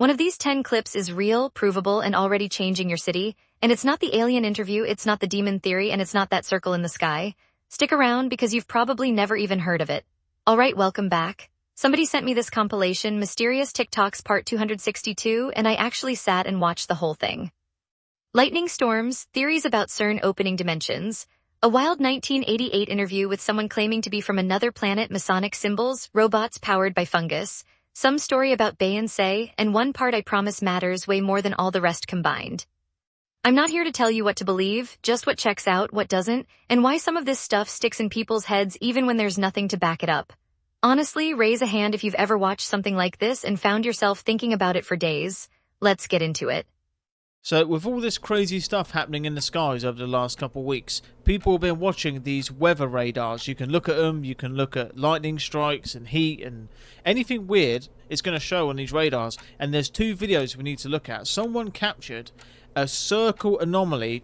One of these 10 clips is real, provable, and already changing your city, and it's not the alien interview, it's not the demon theory, and it's not that circle in the sky. Stick around because you've probably never even heard of it. Alright, welcome back. Somebody sent me this compilation, Mysterious TikToks Part 262, and I actually sat and watched the whole thing. Lightning storms, theories about CERN opening dimensions, a wild 1988 interview with someone claiming to be from another planet, Masonic symbols, robots powered by fungus, some story about Beyoncé, and one part I promise matters way more than all the rest combined. I'm not here to tell you what to believe, just what checks out, what doesn't, and why some of this stuff sticks in people's heads even when there's nothing to back it up. Honestly, raise a hand if you've ever watched something like this and found yourself thinking about it for days. Let's get into it. So with all this crazy stuff happening in the skies over the last couple of weeks, people have been watching these weather radars. You can look at them, you can look at lightning strikes and heat and anything weird is going to show on these radars. And there's two videos we need to look at. Someone captured a circle anomaly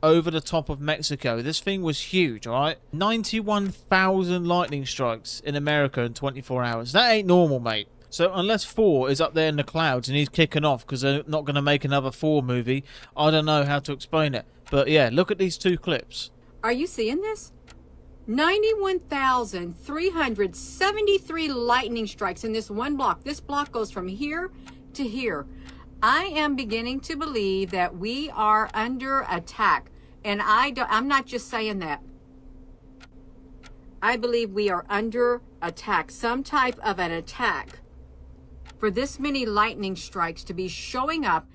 over the top of Mexico. This thing was huge, alright? 91,000 lightning strikes in America in 24 hours. That ain't normal, mate. So unless Thor is up there in the clouds and he's kicking off because they're not going to make another Thor movie, I don't know how to explain it. But yeah, look at these two clips. Are you seeing this? 91,373 lightning strikes in this one block. This block goes from here to here. I am beginning to believe that we are under attack. And I'm not just saying that. I believe we are under attack, some type of an attack. For this many lightning strikes to be showing up.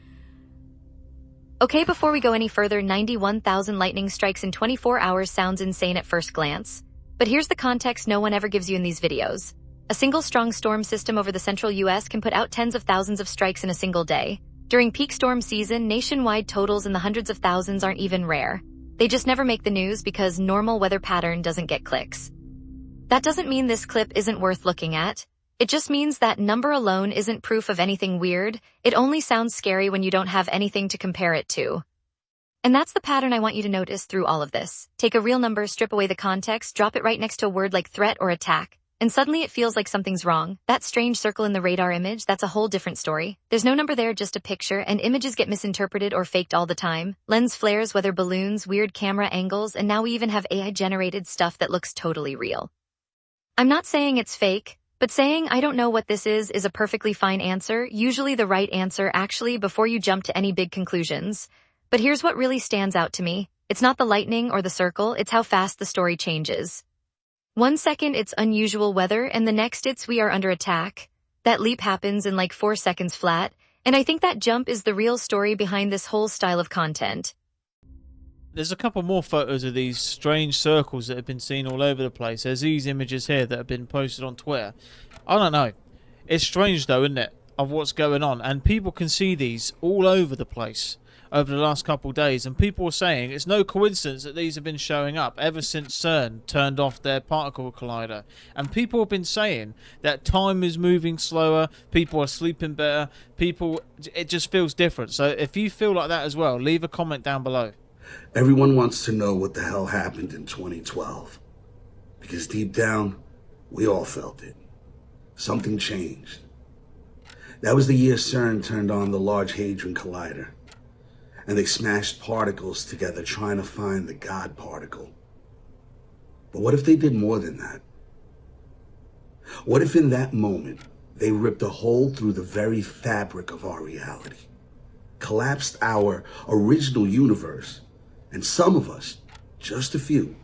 Okay, before we go any further, 91,000 lightning strikes in 24 hours sounds insane at first glance. But here's the context no one ever gives you in these videos. A single strong storm system over the central US can put out tens of thousands of strikes in a single day. During peak storm season, nationwide totals in the hundreds of thousands aren't even rare. They just never make the news because normal weather pattern doesn't get clicks. That doesn't mean this clip isn't worth looking at. It just means that number alone isn't proof of anything weird. It only sounds scary when you don't have anything to compare it to. And that's the pattern I want you to notice through all of this. Take a real number, strip away the context, drop it right next to a word like threat or attack, and suddenly it feels like something's wrong. That strange circle in the radar image, that's a whole different story. There's no number there, just a picture, and images get misinterpreted or faked all the time. Lens flares, weather balloons, weird camera angles, and now we even have AI-generated stuff that looks totally real. I'm not saying it's fake, but saying I don't know what this is a perfectly fine answer, usually the right answer actually, before you jump to any big conclusions. But here's what really stands out to me. It's not the lightning or the circle, it's how fast the story changes. 1 second it's unusual weather, and the next it's we are under attack. That leap happens in like 4 seconds flat, and I think that jump is the real story behind this whole style of content. There's a couple more photos of these strange circles that have been seen all over the place. There's these images here that have been posted on Twitter. I don't know. It's strange though, isn't it, of what's going on. And people can see these all over the place over the last couple of days. And people are saying it's no coincidence that these have been showing up ever since CERN turned off their particle collider. And people have been saying that time is moving slower, people are sleeping better, it just feels different. So if you feel like that as well, leave a comment down below. Everyone wants to know what the hell happened in 2012. Because deep down, we all felt it. Something changed. That was the year CERN turned on the Large Hadron Collider. And they smashed particles together trying to find the God particle. But what if they did more than that? What if in that moment, they ripped a hole through the very fabric of our reality, collapsed our original universe, and some of us, just a few,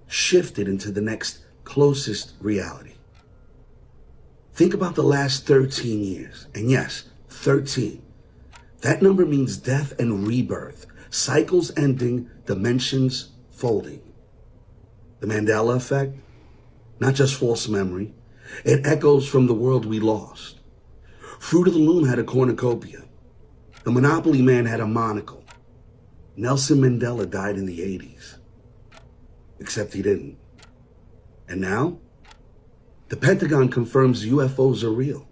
shifted into the next closest reality? Think about the last 13 years. And yes, 13. That number means death and rebirth, cycles ending, dimensions folding. The Mandela effect, not just false memory. It echoes from the world we lost. Fruit of the Loom had a cornucopia. The Monopoly Man had a monocle. Nelson Mandela died in the 80s. Except he didn't. And now, the Pentagon confirms UFOs are real.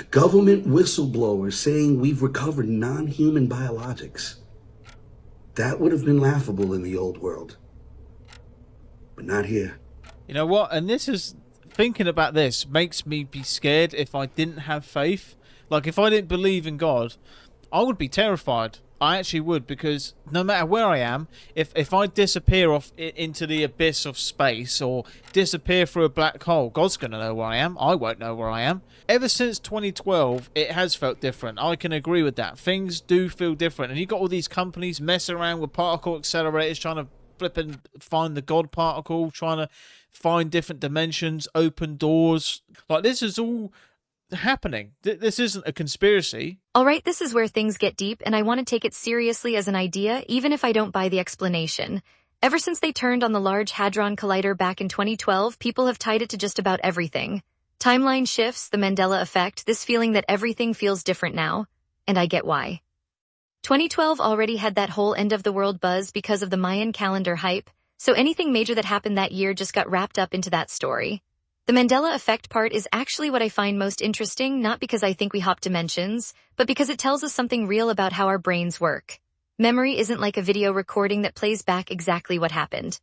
Government whistleblowers saying we've recovered non-human biologics. That would have been laughable in the old world. But not here. You know what? And thinking about this makes me be scared if I didn't have faith. Like, if I didn't believe in God, I would be terrified. I actually would, because no matter where I am, if I disappear off into the abyss of space or disappear through a black hole, God's going to know where I am. I won't know where I am. Ever since 2012, it has felt different. I can agree with that. Things do feel different. And you've got all these companies messing around with particle accelerators, trying to flip and find the God particle, trying to find different dimensions, open doors. Like, this is all happening. This isn't a conspiracy. Alright, this is where things get deep, and I want to take it seriously as an idea, even if I don't buy the explanation. Ever since they turned on the Large Hadron Collider back in 2012, people have tied it to just about everything. Timeline shifts, the Mandela effect, this feeling that everything feels different now. And I get why. 2012 already had that whole end-of-the-world buzz because of the Mayan calendar hype, so anything major that happened that year just got wrapped up into that story. The Mandela effect part is actually what I find most interesting, not because I think we hop dimensions, but because it tells us something real about how our brains work. Memory isn't like a video recording that plays back exactly what happened.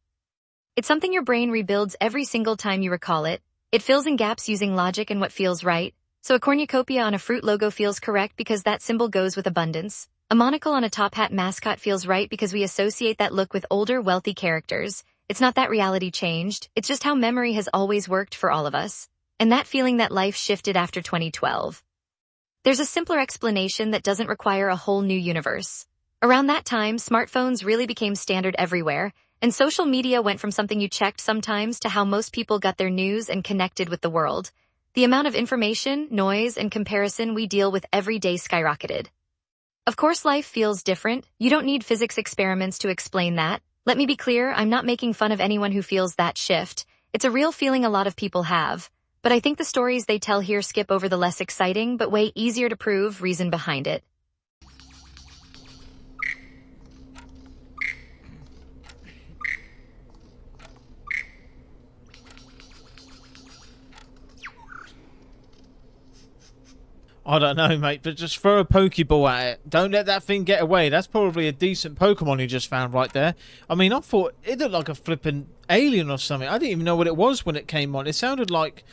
It's something your brain rebuilds every single time you recall it. It fills in gaps using logic and what feels right. So a cornucopia on a fruit logo feels correct because that symbol goes with abundance. A monocle on a top hat mascot feels right because we associate that look with older, wealthy characters. It's not that reality changed, it's just how memory has always worked for all of us. And that feeling that life shifted after 2012. There's a simpler explanation that doesn't require a whole new universe. Around that time, smartphones really became standard everywhere, and social media went from something you checked sometimes to how most people got their news and connected with the world. The amount of information, noise, and comparison we deal with every day skyrocketed. Of course, life feels different. You don't need physics experiments to explain that. Let me be clear, I'm not making fun of anyone who feels that shift. It's a real feeling a lot of people have. But I think the stories they tell here skip over the less exciting, but way easier to prove, reason behind it. I don't know, mate, but just throw a Pokeball at it. Don't let that thing get away. That's probably a decent Pokemon you just found right there. I mean, I thought it looked like a flippin' alien or something. I didn't even know what it was when it came on. It sounded like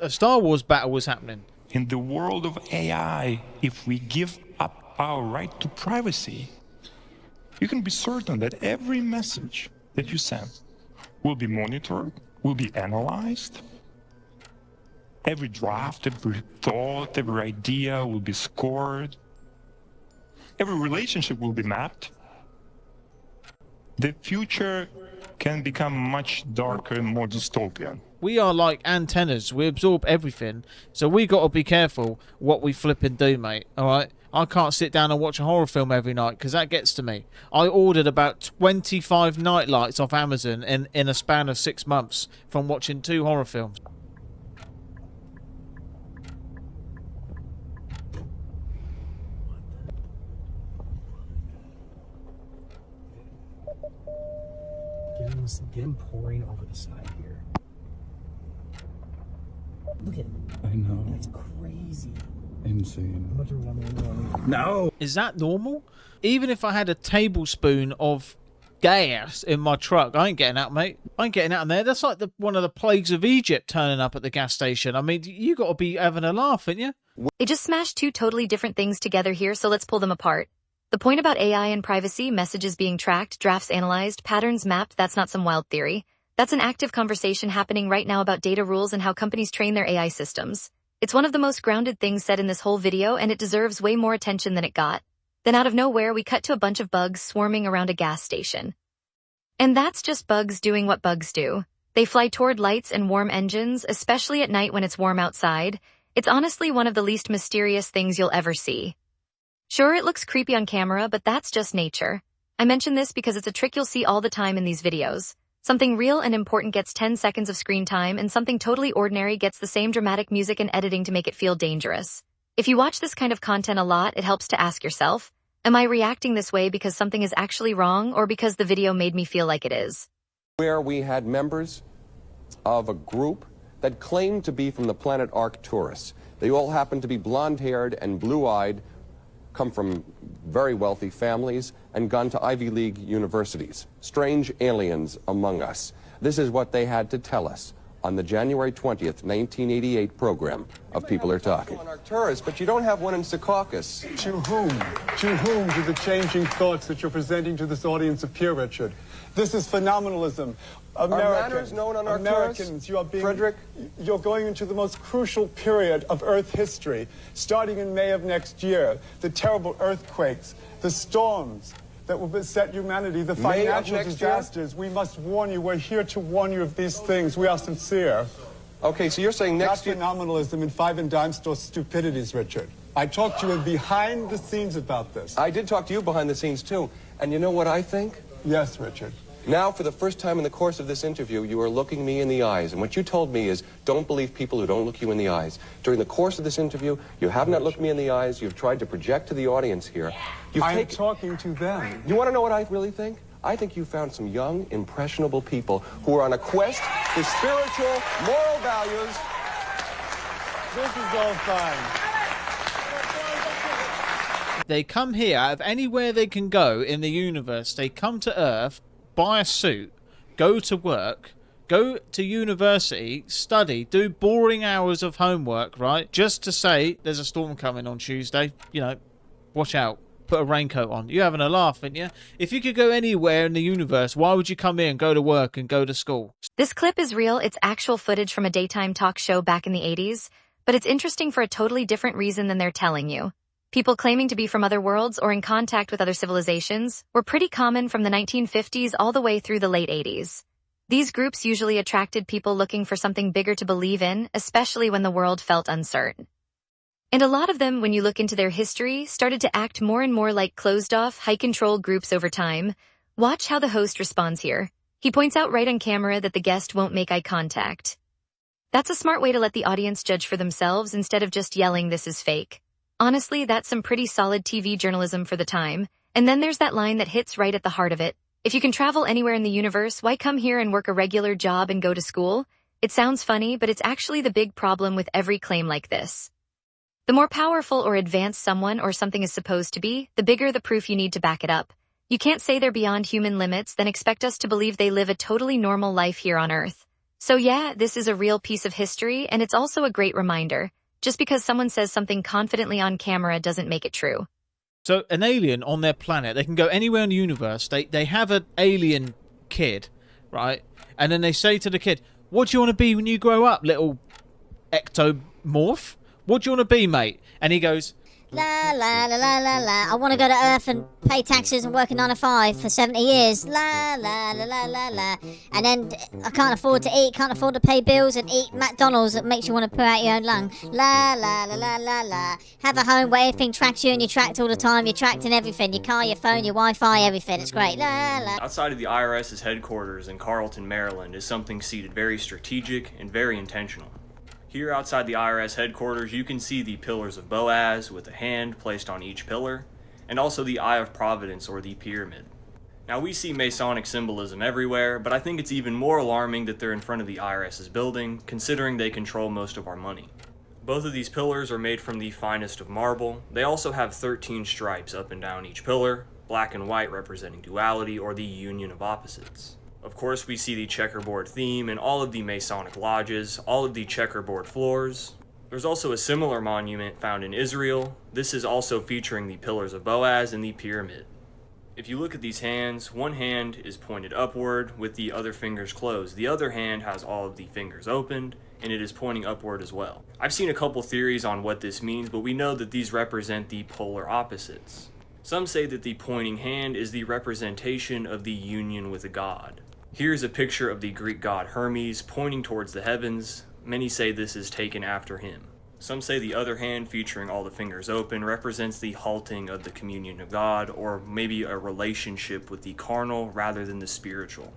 a Star Wars battle was happening. In the world of AI, if we give up our right to privacy, you can be certain that every message that you send will be monitored, will be analyzed. Every draft, every thought, every idea will be scored. Every relationship will be mapped. The future can become much darker and more dystopian. We are like antennas. We absorb everything. So we got to be careful what we flipping do, mate. All right? I can't sit down and watch a horror film every night because that gets to me. I ordered about 25 nightlights off Amazon in a span of 6 months from watching 2 horror films. Get him pouring over the side here. Look at him. I know. That's crazy. Insane. No! Is that normal? Even if I had a tablespoon of gas in my truck, I ain't getting out, mate. I ain't getting out in there. That's like one of the plagues of Egypt turning up at the gas station. I mean, you got to be having a laugh, ain't you? They just smashed 2 totally different things together here, so let's pull them apart. The point about AI and privacy, messages being tracked, drafts analyzed, patterns mapped, that's not some wild theory. That's an active conversation happening right now about data rules and how companies train their AI systems. It's one of the most grounded things said in this whole video, and it deserves way more attention than it got. Then out of nowhere, we cut to a bunch of bugs swarming around a gas station. And that's just bugs doing what bugs do. They fly toward lights and warm engines, especially at night when it's warm outside. It's honestly one of the least mysterious things you'll ever see. Sure, it looks creepy on camera, but that's just nature. I mention this because it's a trick you'll see all the time in these videos. Something real and important gets 10 seconds of screen time, and something totally ordinary gets the same dramatic music and editing to make it feel dangerous. If you watch this kind of content a lot, it helps to ask yourself, am I reacting this way because something is actually wrong or because the video made me feel like it is? Where we had members of a group that claimed to be from the planet Arcturus. They all happened to be blonde-haired and blue-eyed, come from very wealthy families, and gone to Ivy League universities. Strange aliens among us. This is what they had to tell us. on the January 20th, 1988 program of People Are Talking. On Arcturus, but you don't have one in Secaucus. To whom? To whom do the changing thoughts that you're presenting to this audience appear, Richard? This is phenomenalism. Manners known on Arcturus? Americans, you are being... Frederick? You're going into the most crucial period of Earth history, starting in May of next year. The terrible earthquakes, the storms that will beset humanity, the financial disasters. We must warn you. We're here to warn you of these things. We are sincere. Okay, so you're saying next year... Not phenomenalism and five and dime store stupidities, Richard. I talked to you behind the scenes about this. I did talk to you behind the scenes, too. And you know what I think? Yes, Richard. Now, for the first time in the course of this interview, you are looking me in the eyes. And what you told me is, don't believe people who don't look you in the eyes. During the course of this interview, you have not looked me in the eyes. You've tried to project to the audience here. I'm talking to them. You want to know what I really think? I think you found some young, impressionable people who are on a quest for spiritual, moral values. This is all fine. They come here out of anywhere they can go in the universe. They come to Earth, buy a suit, go to work, go to university, study, do boring hours of homework, right? Just to say there's a storm coming on Tuesday. You know, watch out. Put a raincoat on. You're having a laugh, aren't you? If you could go anywhere in the universe, why would you come here and go to work and go to school? This clip is real. It's actual footage from a daytime talk show back in the 80s, but it's interesting for a totally different reason than they're telling you. People claiming to be from other worlds or in contact with other civilizations were pretty common from the 1950s all the way through the late 80s. These groups usually attracted people looking for something bigger to believe in, especially when the world felt uncertain. And a lot of them, when you look into their history, started to act more and more like closed-off, high-control groups over time. Watch how the host responds here. He points out right on camera that the guest won't make eye contact. That's a smart way to let the audience judge for themselves instead of just yelling, "This is fake." Honestly, that's some pretty solid TV journalism for the time. And then there's that line that hits right at the heart of it. If you can travel anywhere in the universe, why come here and work a regular job and go to school? It sounds funny, but it's actually the big problem with every claim like this. The more powerful or advanced someone or something is supposed to be, the bigger the proof you need to back it up. You can't say they're beyond human limits, then expect us to believe they live a totally normal life here on Earth. So yeah, this is a real piece of history, and it's also a great reminder. Just because someone says something confidently on camera doesn't make it true. So an alien on their planet, they can go anywhere in the universe. They have an alien kid, right? And then they say to the kid, "What do you want to be when you grow up, little ectomorph? What do you want to be, mate?" And he goes, La la la la la la. I want to go to Earth and pay taxes and work a 9 to 5 for 70 years. La la la la la la. And then I can't afford to eat, can't afford to pay bills and eat McDonald's that makes you want to poo out your own lung. La la la la la la. Have a home where everything tracks you and you're tracked all the time. You're tracked in everything. Your car, your phone, your Wi-Fi, everything. It's great. La la. Outside of the IRS's headquarters in Carlton, Maryland is something seated very strategic and very intentional. Here outside the IRS headquarters, you can see the Pillars of Boaz with a hand placed on each pillar, and also the Eye of Providence or the pyramid. Now we see Masonic symbolism everywhere, but I think it's even more alarming that they're in front of the IRS's building, considering they control most of our money. Both of these pillars are made from the finest of marble. They also have 13 stripes up and down each pillar, black and white representing duality or the union of opposites. Of course, we see the checkerboard theme in all of the Masonic lodges, all of the checkerboard floors. There's also a similar monument found in Israel. This is also featuring the Pillars of Boaz and the pyramid. If you look at these hands, one hand is pointed upward with the other fingers closed. The other hand has all of the fingers opened, and it is pointing upward as well. I've seen a couple theories on what this means, but we know that these represent the polar opposites. Some say that the pointing hand is the representation of the union with a god. Here's a picture of the Greek god Hermes pointing towards the heavens. Many say this is taken after him. Some say the other hand, featuring all the fingers open, represents the halting of the communion of God, or maybe a relationship with the carnal rather than the spiritual.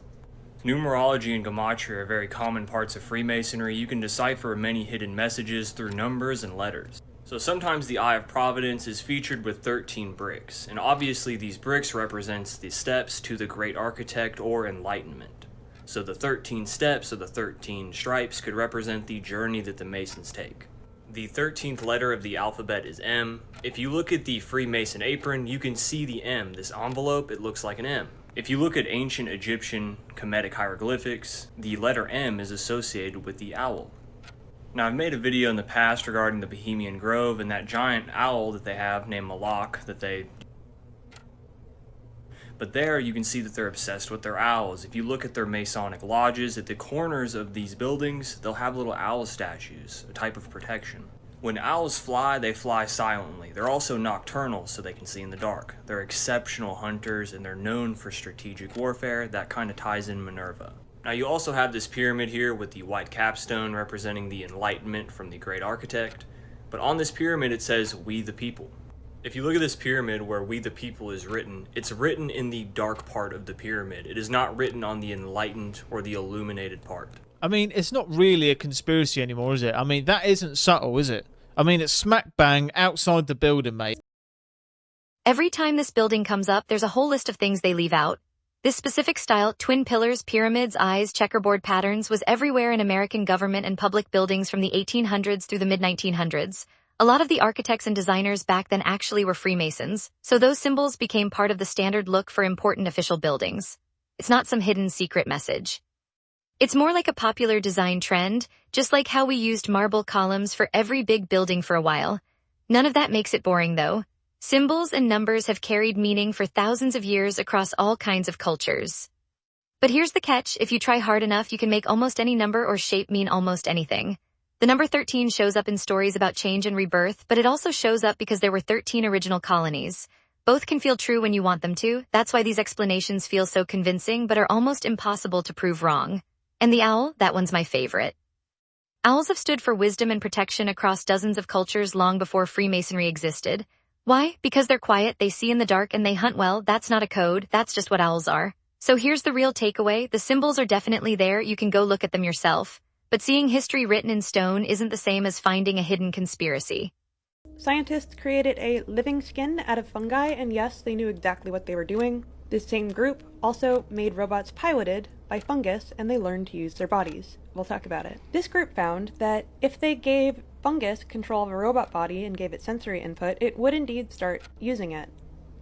Numerology and gematria are very common parts of Freemasonry. You can decipher many hidden messages through numbers and letters. So sometimes the Eye of Providence is featured with 13 bricks, and obviously these bricks represents the steps to the Great Architect or Enlightenment. So the 13 steps or the 13 stripes could represent the journey that the Masons take. The 13th letter of the alphabet is M. If you look at the Freemason apron, you can see the M. This envelope, it looks like an M. If you look at ancient Egyptian Kemetic hieroglyphics, the letter M is associated with the owl. Now, I've made a video in the past regarding the Bohemian Grove and that giant owl that they have named Malak But there you can see that they're obsessed with their owls. If you look at their Masonic lodges, at the corners of these buildings, they'll have little owl statues, a type of protection. When owls fly, they fly silently. They're also nocturnal, so they can see in the dark. They're exceptional hunters, and they're known for strategic warfare. That kind of ties in Minerva. Now, you also have this pyramid here with the white capstone representing the Enlightenment from the Great Architect. But on this pyramid, it says, "We the People." If you look at this pyramid where "We the People" is written, it's written in the dark part of the pyramid. It is not written on the enlightened or the illuminated part. I mean, it's not really a conspiracy anymore, is it? I mean, that isn't subtle, is it? I mean, it's smack bang outside the building, mate. Every time this building comes up, there's a whole list of things they leave out. This specific style, twin pillars, pyramids, eyes, checkerboard patterns, was everywhere in American government and public buildings from the 1800s through the mid-1900s. A lot of the architects and designers back then actually were Freemasons, so those symbols became part of the standard look for important official buildings. It's not some hidden secret message. It's more like a popular design trend, just like how we used marble columns for every big building for a while. None of that makes it boring, though. Symbols and numbers have carried meaning for thousands of years across all kinds of cultures. But here's the catch: if you try hard enough, you can make almost any number or shape mean almost anything. The number 13 shows up in stories about change and rebirth, but it also shows up because there were 13 original colonies. Both can feel true when you want them to. That's why these explanations feel so convincing but are almost impossible to prove wrong. And the owl, that one's my favorite. Owls have stood for wisdom and protection across dozens of cultures long before Freemasonry existed. Why? Because they're quiet, they see in the dark, and they hunt well. That's not a code, that's just what owls are. So here's the real takeaway: the symbols are definitely there, you can go look at them yourself. But seeing history written in stone isn't the same as finding a hidden conspiracy. Scientists created a living skin out of fungi, and yes, they knew exactly what they were doing. This same group also made robots piloted by fungus, and they learned to use their bodies. We'll talk about it. This group found that if they gave fungus control of a robot body and gave it sensory input, it would indeed start using it.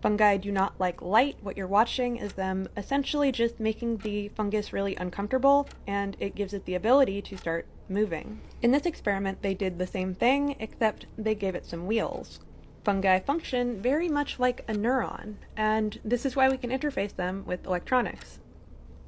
Fungi do not like light. What you're watching is them essentially just making the fungus really uncomfortable, and it gives it the ability to start moving. In this experiment, they did the same thing, except they gave it some wheels. Fungi function very much like a neuron, and this is why we can interface them with electronics.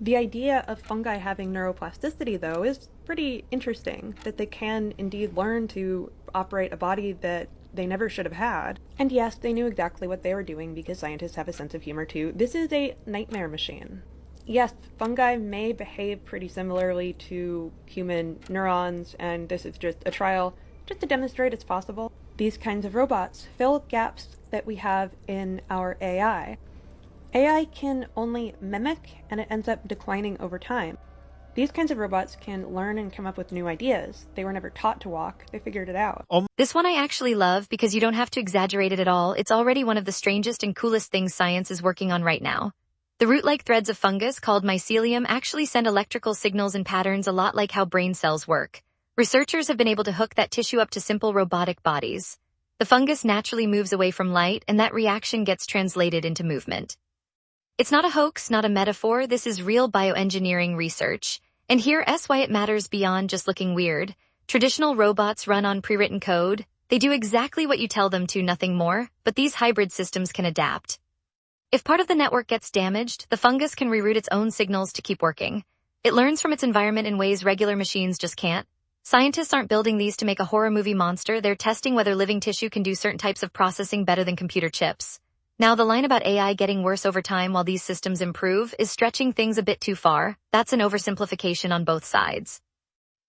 The idea of fungi having neuroplasticity, though, is pretty interesting, that they can indeed learn to operate a body that they never should have had. And yes, they knew exactly what they were doing because scientists have a sense of humor too. This is a nightmare machine. Yes, fungi may behave pretty similarly to human neurons, and this is just a trial just to demonstrate it's possible. These kinds of robots fill gaps that we have in our AI. AI can only mimic, and it ends up declining over time. These kinds of robots can learn and come up with new ideas. They were never taught to walk, they figured it out. This one I actually love because you don't have to exaggerate it at all. It's already one of the strangest and coolest things science is working on right now. The root-like threads of fungus called mycelium actually send electrical signals and patterns a lot like how brain cells work. Researchers have been able to hook that tissue up to simple robotic bodies. The fungus naturally moves away from light, and that reaction gets translated into movement. It's not a hoax, not a metaphor. This is real bioengineering research. And here's why it matters beyond just looking weird. Traditional robots run on pre-written code. They do exactly what you tell them to, nothing more, but these hybrid systems can adapt. If part of the network gets damaged, the fungus can reroute its own signals to keep working. It learns from its environment in ways regular machines just can't. Scientists aren't building these to make a horror movie monster. They're testing whether living tissue can do certain types of processing better than computer chips. Now, the line about AI getting worse over time while these systems improve is stretching things a bit too far. That's an oversimplification on both sides.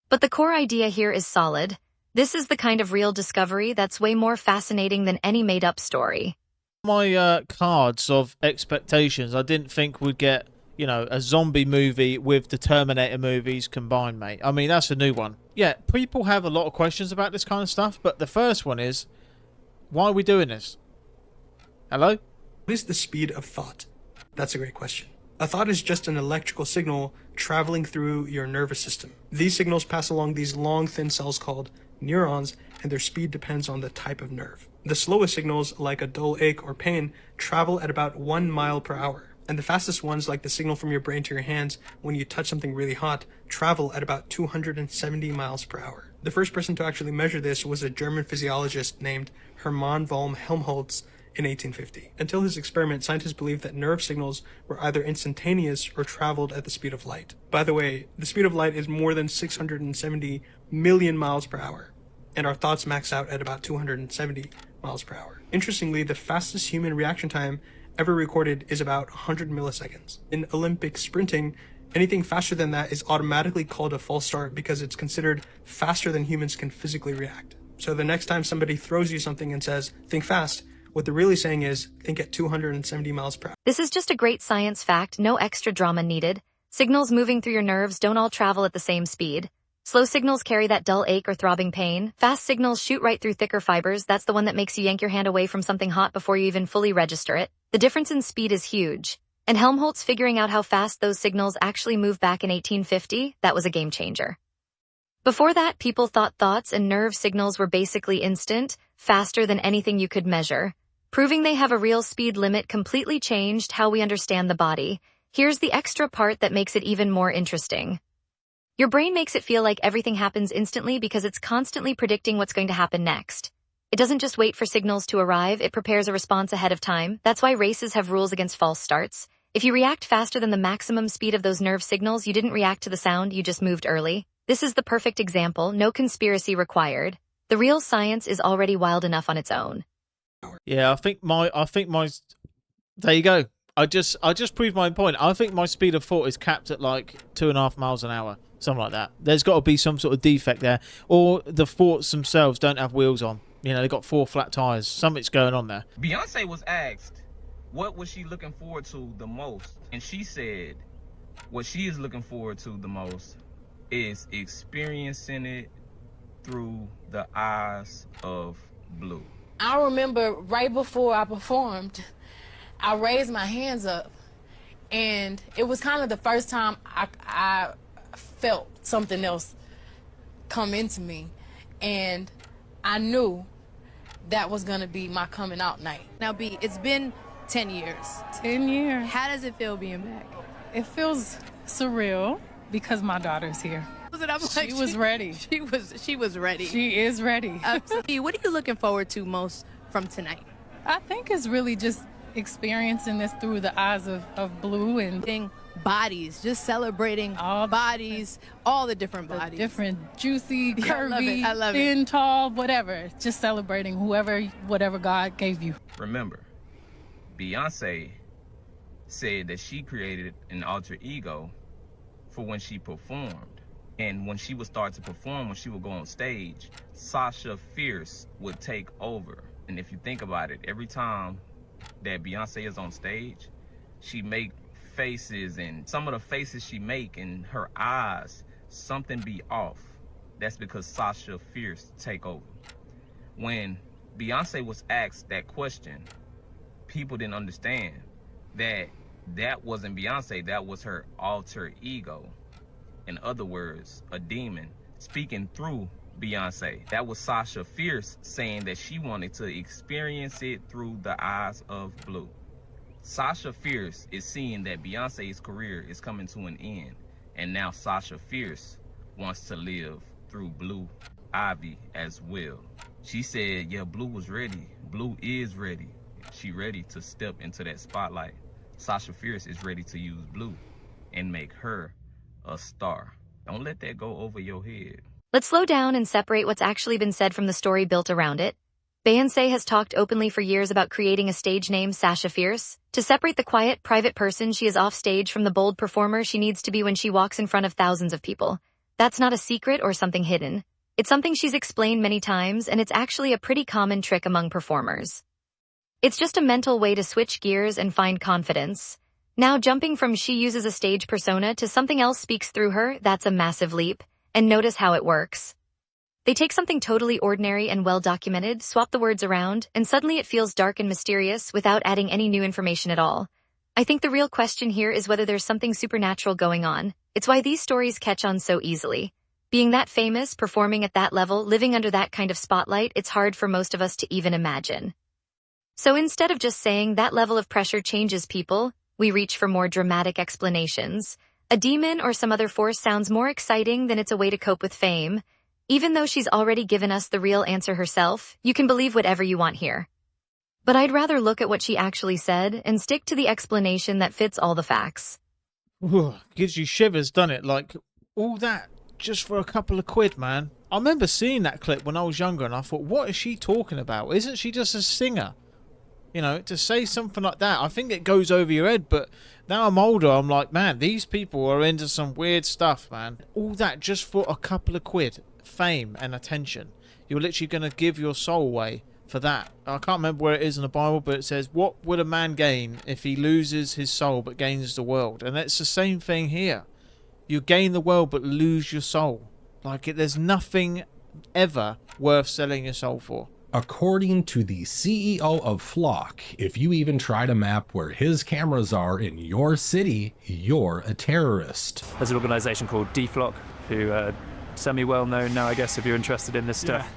But the core idea here is solid. This is the kind of real discovery that's way more fascinating than any made-up story. My cards of expectations, I didn't think we'd get, you know, a zombie movie with the Terminator movies combined, mate. I mean, that's a new one. Yeah, people have a lot of questions about this kind of stuff, but the first one is, why are we doing this? Hello? What is the speed of thought? That's a great question. A thought is just an electrical signal traveling through your nervous system. These signals pass along these long, thin cells called neurons, and their speed depends on the type of nerve. The slowest signals, like a dull ache or pain, travel at about 1 mile per hour. And the fastest ones, like the signal from your brain to your hands when you touch something really hot, travel at about 270 miles per hour. The first person to actually measure this was a German physiologist named Hermann von Helmholtz in 1850. Until his experiment, scientists believed that nerve signals were either instantaneous or traveled at the speed of light. By the way, the speed of light is more than 670 million miles per hour, and our thoughts max out at about 270 miles per hour. Interestingly, the fastest human reaction time ever recorded is about 100 milliseconds. In Olympic sprinting, anything faster than that is automatically called a false start because it's considered faster than humans can physically react. So the next time somebody throws you something and says, think fast, what they're really saying is, think at 270 miles per hour. This is just a great science fact, no extra drama needed. Signals moving through your nerves don't all travel at the same speed. Slow signals carry that dull ache or throbbing pain. Fast signals shoot right through thicker fibers. That's the one that makes you yank your hand away from something hot before you even fully register it. The difference in speed is huge. And Helmholtz figuring out how fast those signals actually move back in 1850, that was a game changer. Before that, people thought thoughts and nerve signals were basically instant, faster than anything you could measure. Proving they have a real speed limit completely changed how we understand the body. Here's the extra part that makes it even more interesting. Your brain makes it feel like everything happens instantly because it's constantly predicting what's going to happen next. It doesn't just wait for signals to arrive, it prepares a response ahead of time. That's why races have rules against false starts. If you react faster than the maximum speed of those nerve signals, you didn't react to the sound, you just moved early. This is the perfect example, no conspiracy required. The real science is already wild enough on its own. Yeah, I think my there you go. I just proved my point. I think my speed of thought is capped at like 2.5 miles an hour. Something like that. There's got to be some sort of defect there. Or the thoughts themselves don't have wheels on. You know, they've got 4 flat tires. Something's going on there. Beyonce was asked, what was she looking forward to the most? And she said, what she is looking forward to the most is experiencing it through the eyes of blue. I remember right before I performed, I raised my hands up, and it was kind of the first time I felt something else come into me, and I knew that was gonna be my coming out night. Now, B, it's been 10 years. 10 years. How does it feel being back? It feels surreal because my daughter's here. She was ready. She was ready. She is ready. B, what are you looking forward to most from tonight? I think it's really just experiencing this through the eyes of blue and bodies, just celebrating all bodies, all the different bodies. Different, juicy, curvy, I love thin, it. tall, whatever. Just celebrating whatever God gave you. Remember, Beyonce said that she created an alter ego for when she performed. And when she would start to perform, when she would go on stage, Sasha Fierce would take over. And if you think about it, every time that Beyonce is on stage, she make faces, and some of the faces she make in her eyes, something be off. That's because Sasha Fierce take over. When Beyonce was asked that question, people didn't understand that wasn't Beyonce, that was her alter ego. In other words, a demon speaking through Beyonce. That was Sasha Fierce saying that she wanted to experience it through the eyes of blue. Sasha Fierce is seeing that Beyonce's career is coming to an end, and now Sasha Fierce wants to live through Blue Ivy as well. She said, yeah, Blue was ready. Blue is ready. She ready to step into that spotlight. Sasha Fierce is ready to use Blue and make her a star. Don't let that go over your head. Let's slow down and separate what's actually been said from the story built around it. Beyonce has talked openly for years about creating a stage name, Sasha Fierce, to separate the quiet, private person she is off stage from the bold performer she needs to be when she walks in front of thousands of people. That's not a secret or something hidden. It's something she's explained many times, and it's actually a pretty common trick among performers. It's just a mental way to switch gears and find confidence. Now, jumping from she uses a stage persona to something else speaks through her, that's a massive leap. And notice how it works. They take something totally ordinary and well-documented, swap the words around, and suddenly it feels dark and mysterious without adding any new information at all. I think the real question here is whether there's something supernatural going on. It's why these stories catch on so easily. Being that famous, performing at that level, living under that kind of spotlight, it's hard for most of us to even imagine. So instead of just saying that level of pressure changes people, we reach for more dramatic explanations. A demon or some other force sounds more exciting than it's a way to cope with fame. Even though she's already given us the real answer herself, you can believe whatever you want here. But I'd rather look at what she actually said and stick to the explanation that fits all the facts. Gives you shivers, doesn't it? Like, all that just for a couple of quid, man. I remember seeing that clip when I was younger and I thought, what is she talking about? Isn't she just a singer? You know, to say something like that, I think it goes over your head, but now I'm older, I'm like, man, these people are into some weird stuff, man. All that just for a couple of quid. Fame and attention. You're literally going to give your soul away for that. I can't remember where it is in the Bible, but it says, what would a man gain if he loses his soul but gains the world? And it's the same thing here. You gain the world but lose your soul. Like, there's nothing ever worth selling your soul for. According to the CEO of Flock, if you even try to map where his cameras are in your city, you're a terrorist. There's an organization called DFlock, who are semi-well known now, I guess, if you're interested in this stuff,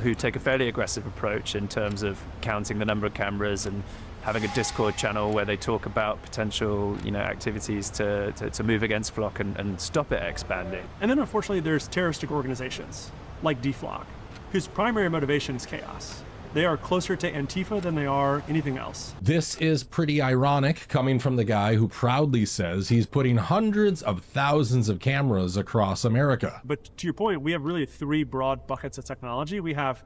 who take a fairly aggressive approach in terms of counting the number of cameras and having a Discord channel where they talk about potential, activities to move against Flock and stop it expanding. And then unfortunately there's terroristic organizations like DFlock, whose primary motivation is chaos. They are closer to Antifa than they are anything else. This is pretty ironic coming from the guy who proudly says he's putting hundreds of thousands of cameras across America. But to your point, we have really three broad buckets of technology. We have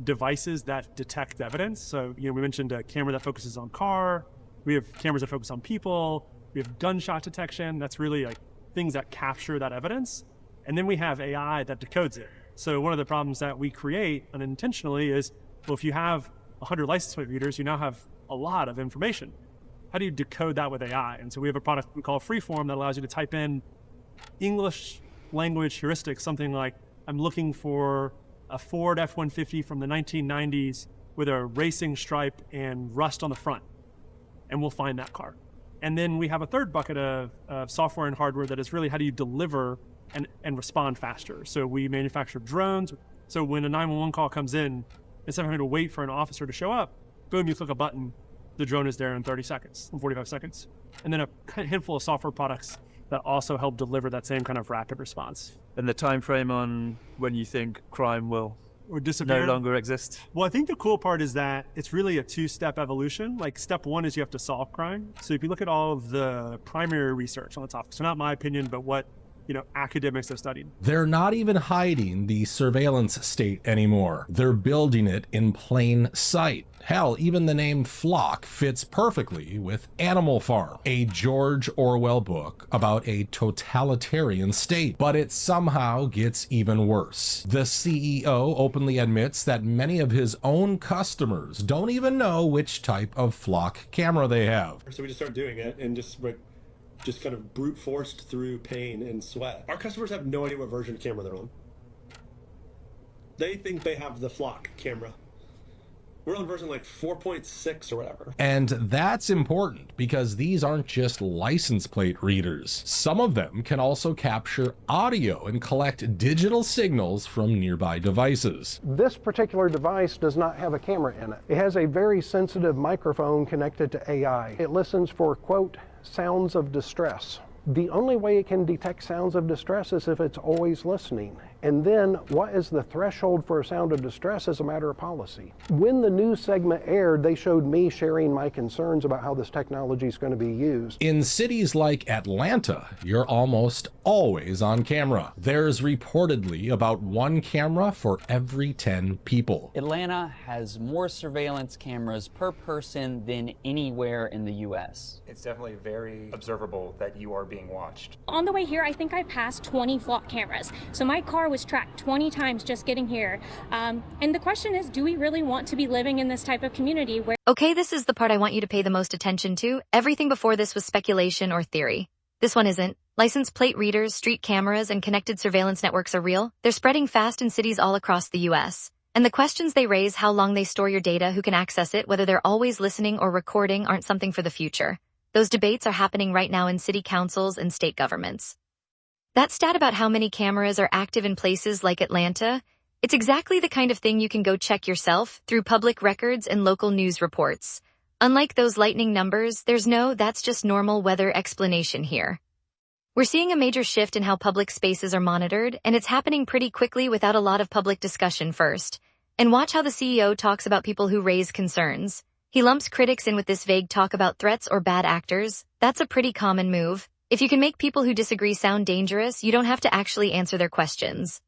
devices that detect evidence. So, we mentioned a camera that focuses on car. We have cameras that focus on people. We have gunshot detection. That's really like things that capture that evidence. And then we have AI that decodes it. So one of the problems that we create unintentionally is, well, if you have 100 license plate readers, you now have a lot of information. How do you decode that with AI? And so we have a product we call Freeform that allows you to type in English language heuristics, something like, I'm looking for a Ford F-150 from the 1990s with a racing stripe and rust on the front. And we'll find that car. And then we have a third bucket of software and hardware that is really how do you deliver and respond faster. So we manufacture drones. So when a 911 call comes in, instead of having to wait for an officer to show up, boom, you click a button, the drone is there in 30 seconds, in 45 seconds. And then a handful of software products that also help deliver that same kind of rapid response. And the time frame on when you think crime will disappear, no longer exist? Well, I think the cool part is that it's really a two-step evolution. Like, step one is you have to solve crime. So if you look at all of the primary research on the topic, so not my opinion, but what academics have studied. They're not even hiding the surveillance state anymore. They're building it in plain sight. Hell, even the name Flock fits perfectly with Animal Farm, a George Orwell book about a totalitarian state. But it somehow gets even worse. The CEO openly admits that many of his own customers don't even know which type of Flock camera they have. So we just started doing it and just kind of brute forced through pain and sweat. Our customers have no idea what version of camera they're on. They think they have the Flock camera. We're on version like 4.6 or whatever. And that's important because these aren't just license plate readers. Some of them can also capture audio and collect digital signals from nearby devices. This particular device does not have a camera in it. It has a very sensitive microphone connected to AI. It listens for, quote, sounds of distress. The only way it can detect sounds of distress is if it's always listening. And then what is the threshold for a sound of distress is a matter of policy. When the news segment aired, they showed me sharing my concerns about how this technology is going to be used. In cities like Atlanta, you're almost always on camera. There's reportedly about one camera for every 10 people. Atlanta has more surveillance cameras per person than anywhere in the U.S. It's definitely very observable that you are being watched. On the way here, I think I passed 20 Flock cameras. So my car was tracked 20 times just getting here. And the question is, do we really want to be living in this type of community where... Okay, this is the part I want you to pay the most attention to. Everything before this was speculation or theory. This one isn't. License plate readers, street cameras, and connected surveillance networks are real. They're spreading fast in cities all across the U.S. And the questions they raise, how long they store your data, who can access it, whether they're always listening or recording, aren't something for the future. Those debates are happening right now in city councils and state governments. That stat about how many cameras are active in places like Atlanta, it's exactly the kind of thing you can go check yourself through public records and local news reports. Unlike those lightning numbers, there's no "that's just normal weather" explanation here. We're seeing a major shift in how public spaces are monitored, and it's happening pretty quickly without a lot of public discussion first. And watch how the CEO talks about people who raise concerns. He lumps critics in with this vague talk about threats or bad actors. That's a pretty common move. If you can make people who disagree sound dangerous, you don't have to actually answer their questions.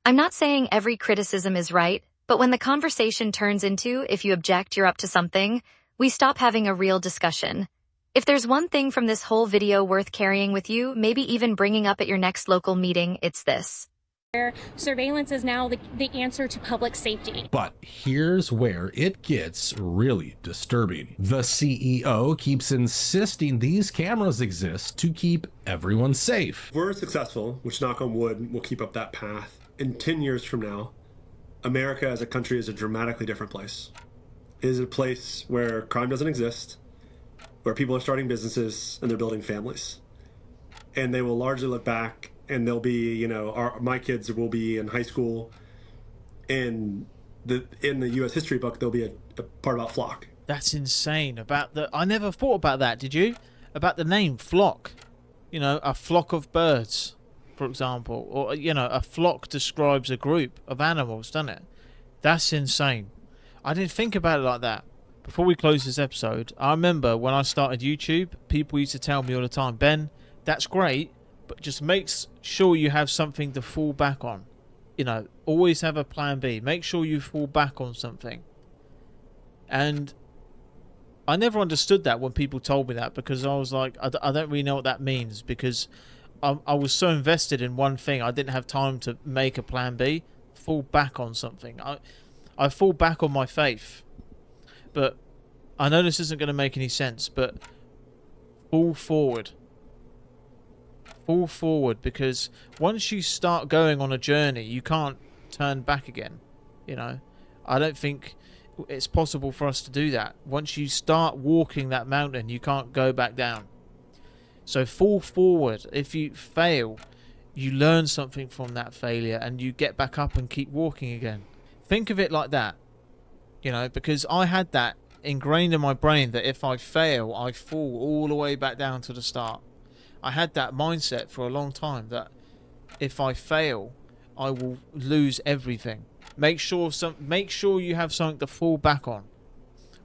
I'm not saying every criticism is right, but when the conversation turns into, if you object, you're up to something, we stop having a real discussion. If there's one thing from this whole video worth carrying with you, maybe even bringing up at your next local meeting, it's this. Surveillance is now the answer to public safety. But here's where it gets really disturbing. The CEO keeps insisting these cameras exist to keep everyone safe. If we're successful, which knock on wood, we'll keep up that path. In 10 years from now, America as a country is a dramatically different place. It is a place where crime doesn't exist, where people are starting businesses and they're building families. And they will largely look back and they'll be, my kids will be in high school, and in the U.S. history book, there'll be a part about flock. That's insane. I never thought about that, did you? About the name flock. A flock of birds, for example. Or, a flock describes a group of animals, doesn't it? That's insane. I didn't think about it like that. Before we close this episode, I remember when I started YouTube, people used to tell me all the time, Ben, that's great, but just make sure you have something to fall back on. Always have a plan B. Make sure you fall back on something. And I never understood that when people told me that, because I was like, I don't really know what that means, because I was so invested in one thing, I didn't have time to make a plan B. Fall back on something. I fall back on my faith. But I know this isn't going to make any sense, but fall forward. Fall forward, because once you start going on a journey, you can't turn back again. I don't think it's possible for us to do that. Once you start walking that mountain, you can't go back down. So fall forward. If you fail, you learn something from that failure and you get back up and keep walking again. Think of it like that. Because I had that ingrained in my brain that if I fail, I fall all the way back down to the start. I had that mindset for a long time, that if I fail, I will lose everything. Make sure you have something to fall back on.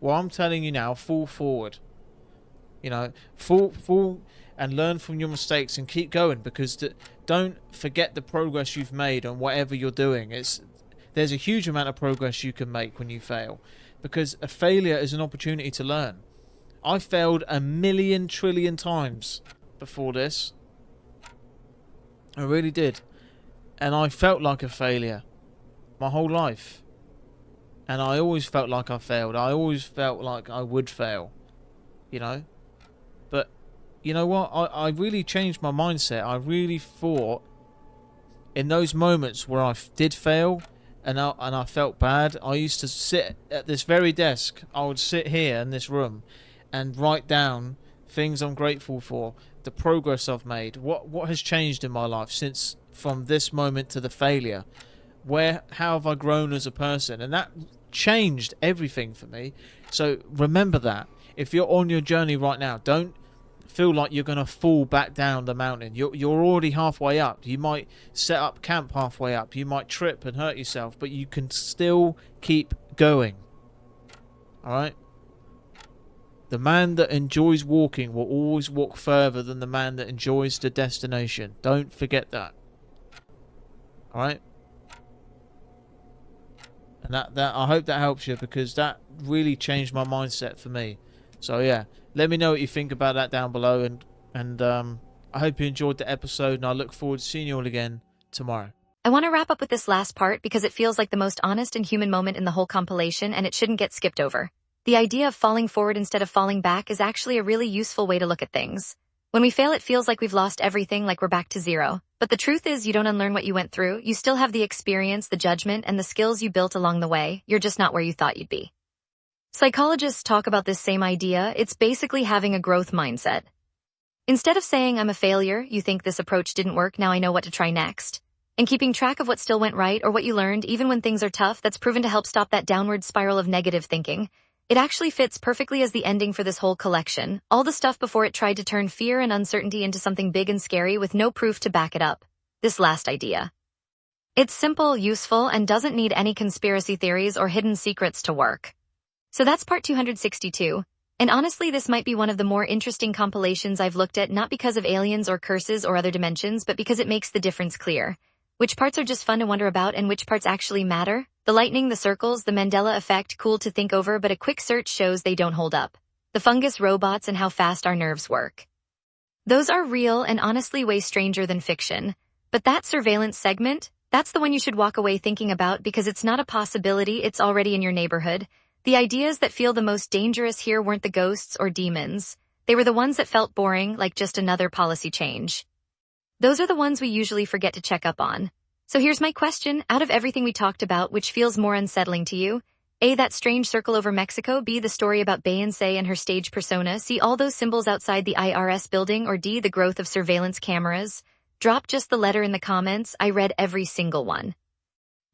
Well, I'm telling you now, fall forward. Fall and learn from your mistakes and keep going, because don't forget the progress you've made on whatever you're doing. There's a huge amount of progress you can make when you fail, because a failure is an opportunity to learn. I failed 1,000,000 trillion times before this. I really did. And I felt like a failure my whole life. And I always felt like I failed. I always felt like I would fail. But you know what? I really changed my mindset. I really thought in those moments where I did fail and I felt bad, I used to sit at this very desk. I would sit here in this room and write down things I'm grateful for, the progress I've made, what has changed in my life since from this moment to the failure, how have I grown as a person, and that changed everything for me. So remember that. If you're on your journey right now, don't feel like you're going to fall back down the mountain. You're already halfway up. You might set up camp halfway up. You might trip and hurt yourself, but you can still keep going. Alright? The man that enjoys walking will always walk further than the man that enjoys the destination. Don't forget that. Alright? And that I hope that helps you, because that really changed my mindset for me. So yeah, let me know what you think about that down below, and I hope you enjoyed the episode, and I look forward to seeing you all again tomorrow. I want to wrap up with this last part because it feels like the most honest and human moment in the whole compilation, and it shouldn't get skipped over. The idea of falling forward instead of falling back is actually a really useful way to look at things. When we fail, it feels like we've lost everything, like we're back to zero. But the truth is, you don't unlearn what you went through. You still have the experience, the judgment, and the skills you built along the way. You're just not where you thought you'd be. Psychologists talk about this same idea. It's basically having a growth mindset. Instead of saying, I'm a failure, you think this approach didn't work, now I know what to try next. And keeping track of what still went right or what you learned, even when things are tough, that's proven to help stop that downward spiral of negative thinking. It actually fits perfectly as the ending for this whole collection, all the stuff before it tried to turn fear and uncertainty into something big and scary with no proof to back it up. This last idea. It's simple, useful, and doesn't need any conspiracy theories or hidden secrets to work. So that's part 262. And honestly, this might be one of the more interesting compilations I've looked at, not because of aliens or curses or other dimensions, but because it makes the difference clear. Which parts are just fun to wonder about and which parts actually matter? The lightning, the circles, the Mandela effect, cool to think over, but a quick search shows they don't hold up. The fungus robots and how fast our nerves work. Those are real and honestly way stranger than fiction. But that surveillance segment, that's the one you should walk away thinking about because it's not a possibility, it's already in your neighborhood. The ideas that feel the most dangerous here weren't the ghosts or demons. They were the ones that felt boring, like just another policy change. Those are the ones we usually forget to check up on. So here's my question, out of everything we talked about, which feels more unsettling to you? A, that strange circle over Mexico, B, the story about Beyoncé and her stage persona, C, all those symbols outside the IRS building, or D, the growth of surveillance cameras? Drop just the letter in the comments, I read every single one.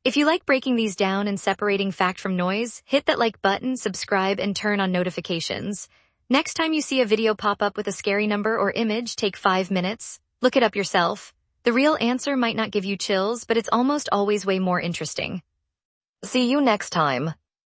If you like breaking these down and separating fact from noise, hit that like button, subscribe, and turn on notifications. Next time you see a video pop up with a scary number or image, take 5 minutes. Look it up yourself. The real answer might not give you chills, but it's almost always way more interesting. See you next time.